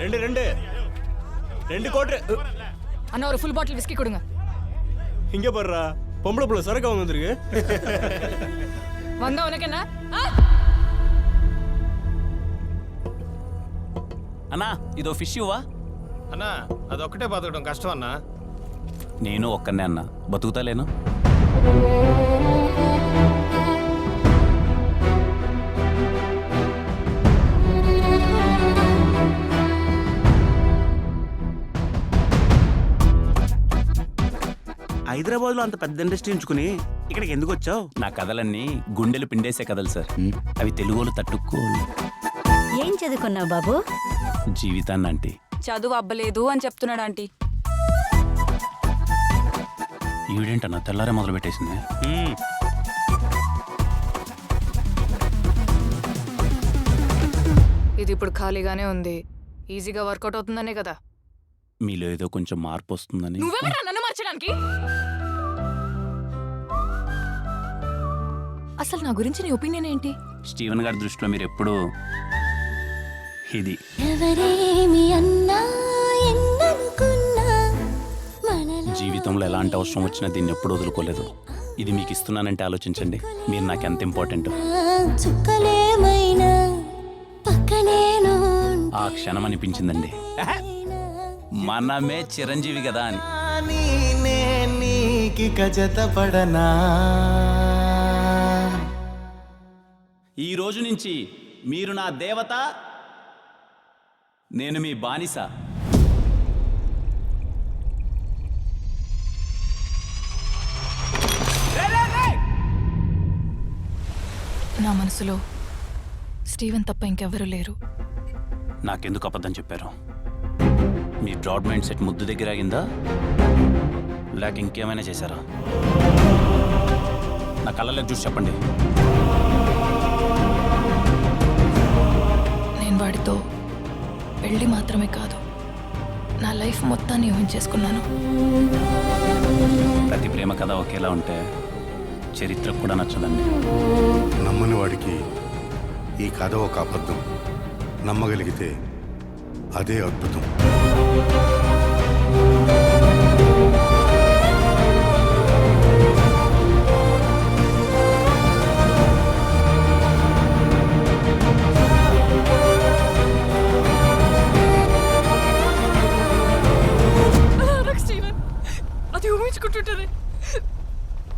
ரெண்டு கோட்ரு அண்ணா ஒரு ஃபுல் பாட்டில் விஸ்கி கொடுங்க. இங்க பாருடா, பொம்பளை புள்ள சரக்கு அவங்க வந்திருக்கு. வந்தா உனக்கு என்ன? అన్నా ఇదో ఫిష్ ఇవ్వా? అన్నా అదొక్కటే బతకడం కష్టం అన్నా. నేను ఒక్కనే అన్నా, బతుకుతాలేను. హైదరాబాద్ లో అంత పెద్ద ఇండస్ట్రీ ఉంచుకుని ఇక్కడికి ఎందుకు వచ్చావు? నా కథలన్నీ గుండెలు పిండేసే కథలు సార్. అవి తెలుగులో తట్టుకోలు. ఏం చదువుకున్నావు బాబు? జీవితాన్ని అంటే చదువు అబ్బలేదు అని చెప్తున్నాడు ఆంటీ. ఈవిడేంటన్నా తెల్లారే మొదలు పెట్టేసింది. ఇది ఇప్పుడు ఖాళీగానే ఉంది, ఈజీగా వర్కౌట్ అవుతుందనే కదా. మీలో ఏదో కొంచెం మార్పు వస్తుందని. నువ్వెవరా నన్ను మార్చడానికి? అసలు నా గురించి నీ ఒపీనియన్ ఏంటి? స్టీవెన్ గారి దృష్టిలో మీరు ఎప్పుడు ఇది జీవితంలో ఎలాంటి అవసరం వచ్చినా దీన్ని ఎప్పుడు వదులుకోలేదు. ఇది మీకు ఇస్తున్నానంటే ఆలోచించండి, మీరు నాకు ఎంత ఇంపార్టెంట్. ఆ క్షణం అనిపించిందండి, మనమే చిరంజీవి కదా అని. ఈ రోజు నుంచి మీరు నా దేవత, నేను మీ బానిస. నా మనసులో స్టీవెన్ తప్ప ఇంకెవ్వరూ లేరు. నాకెందుకు అబద్ధం చెప్పారు? మీ బ్రాడ్ మైండ్ సెట్ ముద్దు దగ్గర ఆగిందా, లేక ఇంకేమైనా చేశారా? నా కళ్ళలోకి చూసి చెప్పండి. నేను వాడితో పెళ్ళి మాత్రమే కాదు, నా లైఫ్ మొత్తాన్ని ఊహించేసుకున్నాను. ప్రతి ప్రేమ కథ ఒకేలా ఉంటే చరిత్ర కూడా నచ్చదండి. నమ్మని వాడికి ఈ కథ ఒక అబద్ధం, నమ్మగలిగితే అదే అద్భుతం. అది ఊహించుకుంటుంటే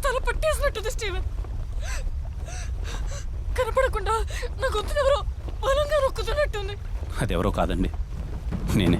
తల పట్టేసినట్టుంది స్టీవెన్. కనపడకుండా నా గొంతునెవరో బలంగా నొక్కుతున్నట్టుంది. అదెవరో కాదండి, నేనే.